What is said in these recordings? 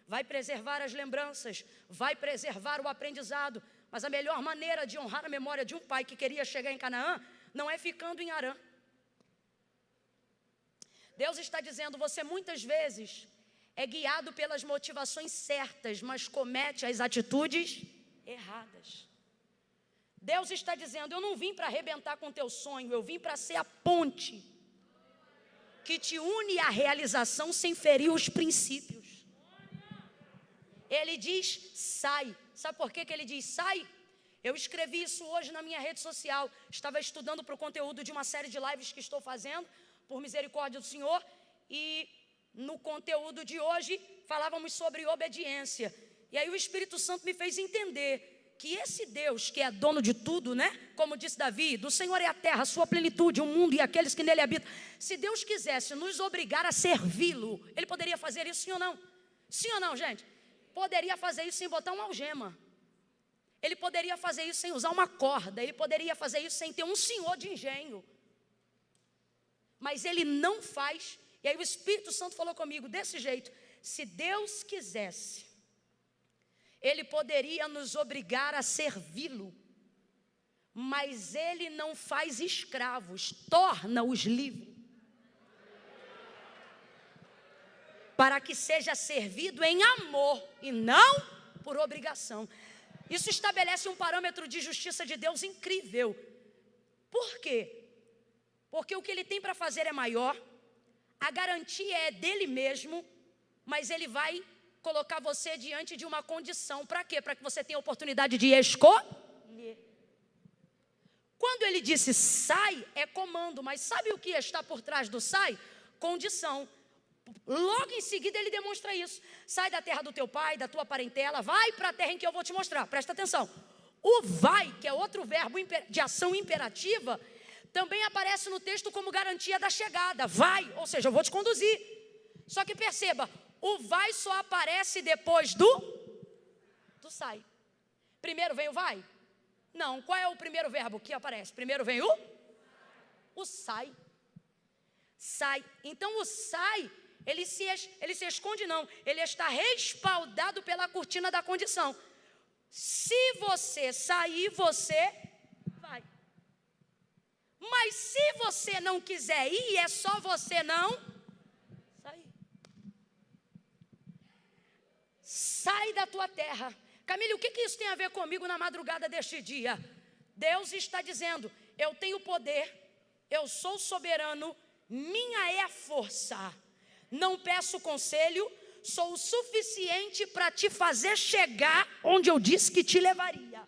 vai preservar as lembranças, vai preservar o aprendizado. Mas a melhor maneira de honrar a memória de um pai que queria chegar em Canaã não é ficando em Harã. Deus está dizendo, você muitas vezes é guiado pelas motivações certas, mas comete as atitudes erradas. Deus está dizendo, eu não vim para arrebentar com teu sonho, eu vim para ser a ponte que te une à realização sem ferir os princípios. Ele diz, sai. Sabe por que ele diz, sai? Eu escrevi isso hoje na minha rede social. Estava estudando para o conteúdo de uma série de lives que estou fazendo, por misericórdia do Senhor. E no conteúdo de hoje, falávamos sobre obediência. E aí o Espírito Santo me fez entender que esse Deus que é dono de tudo, né? Como disse Davi, do Senhor é a terra, a sua plenitude, o mundo e aqueles que nele habitam. Se Deus quisesse nos obrigar a servi-lo, Ele poderia fazer isso, sim ou não? Sim ou não, gente? Poderia fazer isso sem botar uma algema. Ele poderia fazer isso sem usar uma corda. Ele poderia fazer isso sem ter um senhor de engenho. Mas Ele não faz. E aí o Espírito Santo falou comigo desse jeito. Se Deus quisesse, Ele poderia nos obrigar a servi-lo. Mas Ele não faz escravos, torna-os livres. Para que seja servido em amor e não por obrigação. Isso estabelece um parâmetro de justiça de Deus incrível. Por quê? Porque o que Ele tem para fazer é maior, a garantia é dele mesmo, mas Ele vai colocar você diante de uma condição. Para quê? Para que você tenha a oportunidade de escolher. Quando Ele disse sai, é comando, mas sabe o que está por trás do sai? Condição. Logo em seguida Ele demonstra isso. Sai da terra do teu pai, da tua parentela, vai para a terra em que eu vou te mostrar. Presta atenção. O vai, que é outro verbo de ação imperativa, também aparece no texto como garantia da chegada. Vai, ou seja, eu vou te conduzir. Só que perceba, o vai só aparece depois do sai. Primeiro vem o vai? Não, qual é o primeiro verbo que aparece? Primeiro vem o sai. Sai. Então o sai, ele se esconde não, ele está respaldado pela cortina da condição. Se você sair, você vai. Mas se você não quiser ir, é só você não sair. Sai da tua terra. Camille, o que isso tem a ver comigo na madrugada deste dia? Deus está dizendo, eu tenho poder, eu sou soberano, minha é a força. Não peço conselho, sou o suficiente para te fazer chegar onde eu disse que te levaria.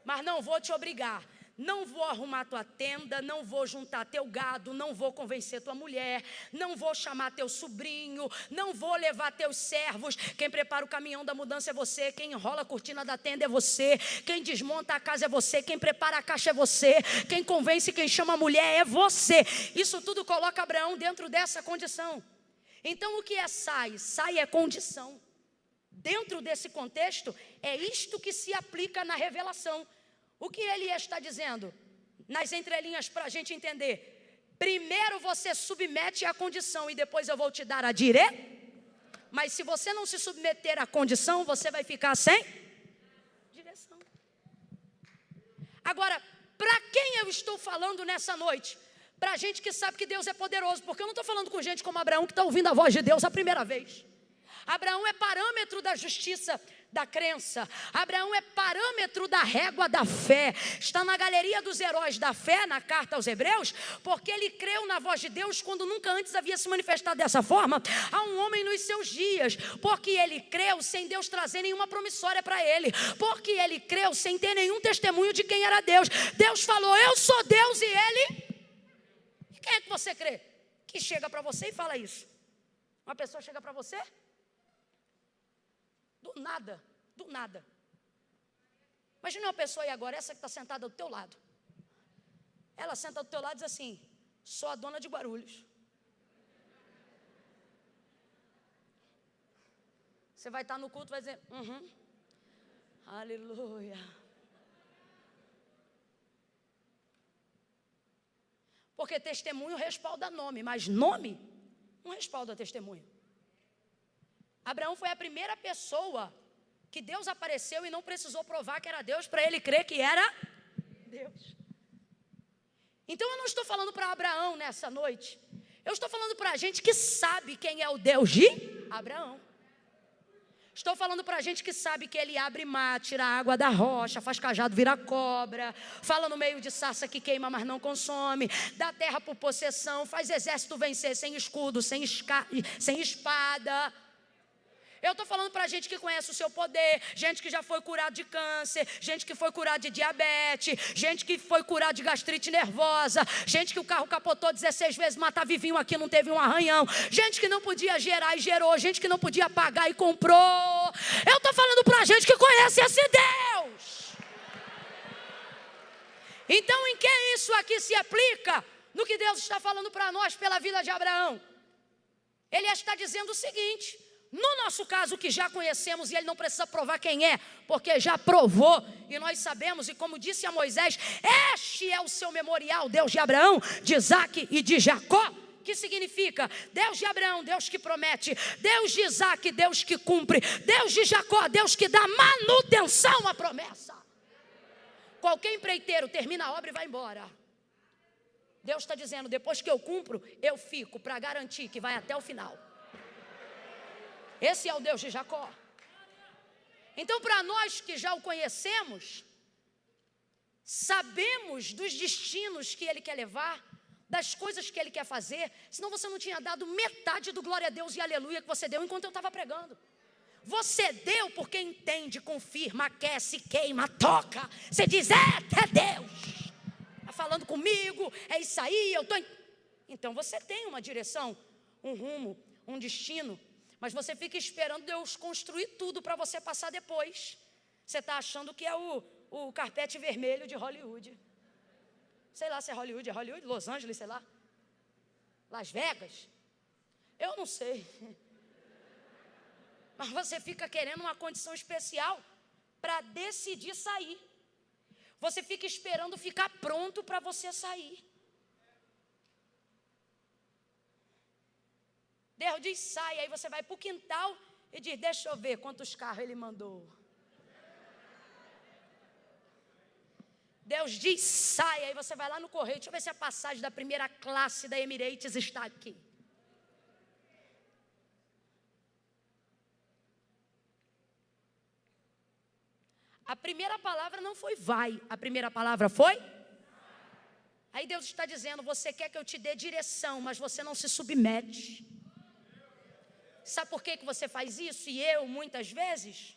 Mas não vou te obrigar. Não vou arrumar tua tenda, não vou juntar teu gado, não vou convencer tua mulher, não vou chamar teu sobrinho, não vou levar teus servos. Quem prepara o caminhão da mudança é você, quem enrola a cortina da tenda é você, quem desmonta a casa é você, quem prepara a caixa é você, quem convence, quem chama a mulher é você. Isso tudo coloca Abraão dentro dessa condição. Então o que é sai? Sai é condição. Dentro desse contexto, é isto que se aplica na revelação. O que ele está dizendo? Nas entrelinhas para a gente entender. Primeiro você submete à condição e depois eu vou te dar a direção. Mas se você não se submeter à condição, você vai ficar sem direção. Agora, para quem eu estou falando nessa noite? Para gente que sabe que Deus é poderoso. Porque eu não estou falando com gente como Abraão que está ouvindo a voz de Deus a primeira vez. Abraão é parâmetro da justiça, da crença. Abraão é parâmetro da régua da fé. Está na galeria dos heróis da fé, na carta aos Hebreus, porque ele creu na voz de Deus quando nunca antes havia se manifestado dessa forma a um homem nos seus dias. Porque ele creu sem Deus trazer nenhuma promissória para ele. Porque ele creu sem ter nenhum testemunho de quem era Deus. Deus falou, eu sou Deus, e ele... E quem é que você crê? Que chega para você e fala isso. Uma pessoa chega para você... Do nada. Imagina uma pessoa aí agora, essa que está sentada do teu lado. Ela senta do teu lado e diz assim, sou a dona de Guarulhos. Você vai estar no culto e vai dizer, aleluia. Porque testemunho respalda nome, mas nome não respalda testemunho. Abraão foi a primeira pessoa que Deus apareceu e não precisou provar que era Deus para ele crer que era Deus. Então eu não estou falando para Abraão nessa noite. Eu estou falando para a gente que sabe quem é o Deus de Abraão. Estou falando para a gente que sabe que ele abre mar, tira a água da rocha, faz cajado virar cobra, fala no meio de sarça que queima, mas não consome, dá terra por possessão, faz exército vencer sem escudo, sem espada. Eu estou falando para gente que conhece o seu poder, gente que já foi curado de câncer, gente que foi curado de diabetes, gente que foi curado de gastrite nervosa, gente que o carro capotou 16 vezes, mas está vivinho aqui, não teve um arranhão, gente que não podia gerar e gerou, gente que não podia pagar e comprou. Eu estou falando para gente que conhece esse Deus. Então, em que isso aqui se aplica? No que Deus está falando para nós pela vida de Abraão? Ele está dizendo o seguinte: no nosso caso, que já conhecemos, e ele não precisa provar quem é, porque já provou, e nós sabemos, e como disse a Moisés, este é o seu memorial, Deus de Abraão, de Isaque e de Jacó. Que significa? Deus de Abraão, Deus que promete, Deus de Isaque, Deus que cumpre, Deus de Jacó, Deus que dá manutenção à promessa. Qualquer empreiteiro termina a obra e vai embora. Deus está dizendo, depois que eu cumpro, eu fico para garantir que vai até o final. Esse é o Deus de Jacó. Então, para nós que já o conhecemos, sabemos dos destinos que Ele quer levar, das coisas que Ele quer fazer, senão você não tinha dado metade do glória a Deus e aleluia que você deu enquanto eu estava pregando. Você deu porque entende, confirma, aquece, queima, toca. Você diz, é Deus. Está falando comigo, é isso aí, eu estou... Então você tem uma direção, um rumo, um destino. Mas você fica esperando Deus construir tudo para você passar depois. Você está achando que é o carpete vermelho de Hollywood. Sei lá se é Hollywood, Los Angeles, sei lá. Las Vegas. Eu não sei. Mas você fica querendo uma condição especial para decidir sair. Você fica esperando ficar pronto para você sair. Deus diz, sai, aí você vai para o quintal e diz, deixa eu ver quantos carros Ele mandou. Deus diz, sai, aí você vai lá no correio, deixa eu ver se a passagem da primeira classe da Emirates está aqui. A primeira palavra não foi vai, a primeira palavra foi? Aí Deus está dizendo, você quer que eu te dê direção, mas você não se submete. Sabe por que você faz isso? E eu, muitas vezes?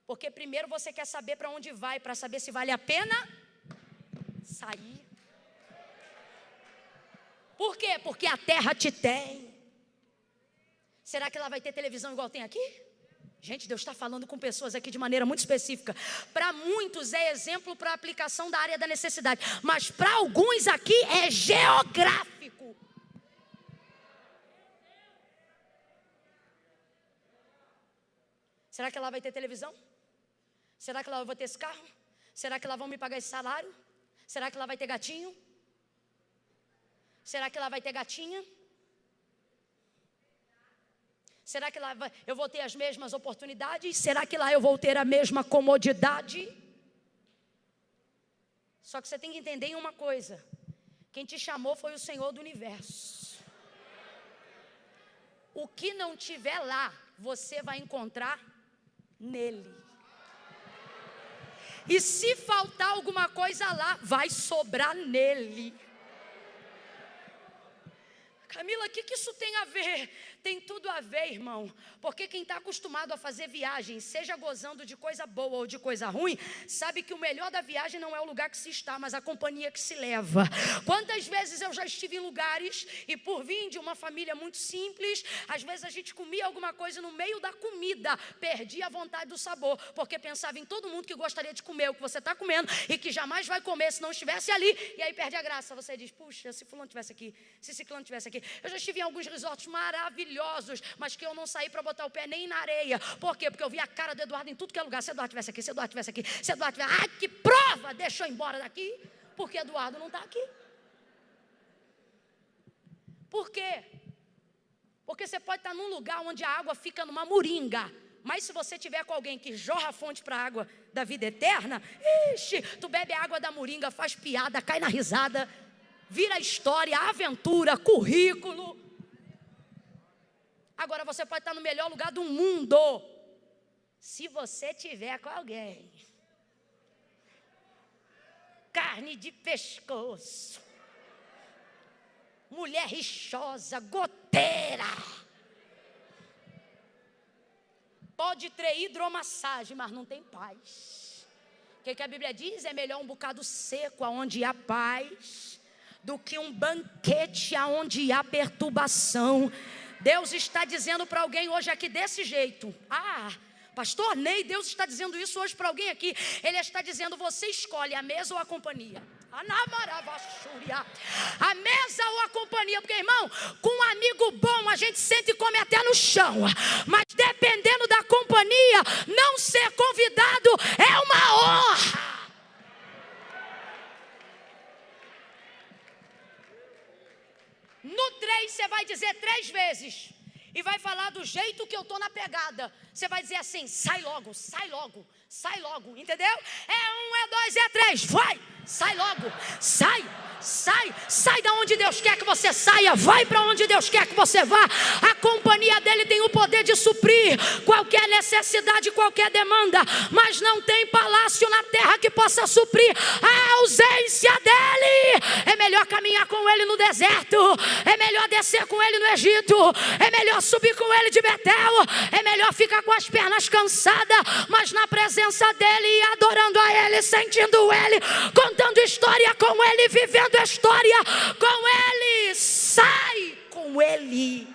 Porque primeiro você quer saber para onde vai, para saber se vale a pena sair. Por quê? Porque a terra te tem. Será que ela vai ter televisão igual tem aqui? Gente, Deus está falando com pessoas aqui de maneira muito específica. Para muitos é exemplo para a aplicação da área da necessidade. Mas para alguns aqui é geográfico. Será que ela vai ter televisão? Será que ela vai ter esse carro? Será que ela vai me pagar esse salário? Será que ela vai ter gatinho? Será que ela vai ter gatinha? Será que lá eu vou ter as mesmas oportunidades? Será que lá eu vou ter a mesma comodidade? Só que você tem que entender em uma coisa. Quem te chamou foi o Senhor do Universo. O que não tiver lá, você vai encontrar nele. E se faltar alguma coisa lá, vai sobrar nele. Camila, o que isso tem a ver? Tem tudo a ver, irmão. Porque quem está acostumado a fazer viagem, seja gozando de coisa boa ou de coisa ruim, sabe que o melhor da viagem não é o lugar que se está, mas a companhia que se leva. Quantas vezes eu já estive em lugares e por vir de uma família muito simples, às vezes a gente comia alguma coisa no meio da comida, perdia a vontade do sabor, porque pensava em todo mundo que gostaria de comer o que você está comendo e que jamais vai comer se não estivesse ali, e aí perde a graça. Você diz, puxa, se fulano estivesse aqui, se ciclano estivesse aqui. Eu já estive em alguns resorts maravilhosos, mas que eu não saí para botar o pé nem na areia. Por quê? Porque eu vi a cara do Eduardo em tudo que é lugar. Se Eduardo estivesse aqui, se Eduardo estivesse aqui, se Eduardo estivesse... Ai, que prova! Deixou embora daqui, porque Eduardo não está aqui. Por quê? Porque você pode estar num lugar onde a água fica numa moringa, mas se você tiver com alguém que jorra a fonte para a água da vida eterna, ixi, tu bebe a água da moringa, faz piada, cai na risada, vira história, aventura, currículo. Agora você pode estar no melhor lugar do mundo, se você tiver com alguém. Carne de pescoço, mulher rixosa, goteira. Pode ter hidromassagem, mas não tem paz. O que a Bíblia diz? É melhor um bocado seco aonde há paz do que um banquete aonde há perturbação. Deus está dizendo para alguém hoje aqui desse jeito. Pastor Ney, Deus está dizendo isso hoje para alguém aqui. Ele está dizendo, você escolhe a mesa ou a companhia. A mesa ou a companhia. Porque, irmão, com um amigo bom a gente senta e come até no chão. Mas dependendo da companhia, não ser convidado é uma honra. No 3 você vai dizer 3 vezes. E vai falar do jeito que eu estou na pegada. Você vai dizer assim, sai logo, sai logo, sai logo, entendeu? É 1, é 2, é 3, vai, sai logo, sai da onde Deus quer que você saia, vai para onde Deus quer que você vá. A companhia dele tem o poder de suprir qualquer necessidade, qualquer demanda, mas não tem palácio na terra que possa suprir a ausência dele. É melhor caminhar com ele no deserto, é melhor descer com ele no Egito, é melhor subir com ele de Betel, é melhor ficar com as pernas cansadas, mas na presença dele, adorando a ele, sentindo ele, contando história com ele, vivendo a história com ele. Sai com ele.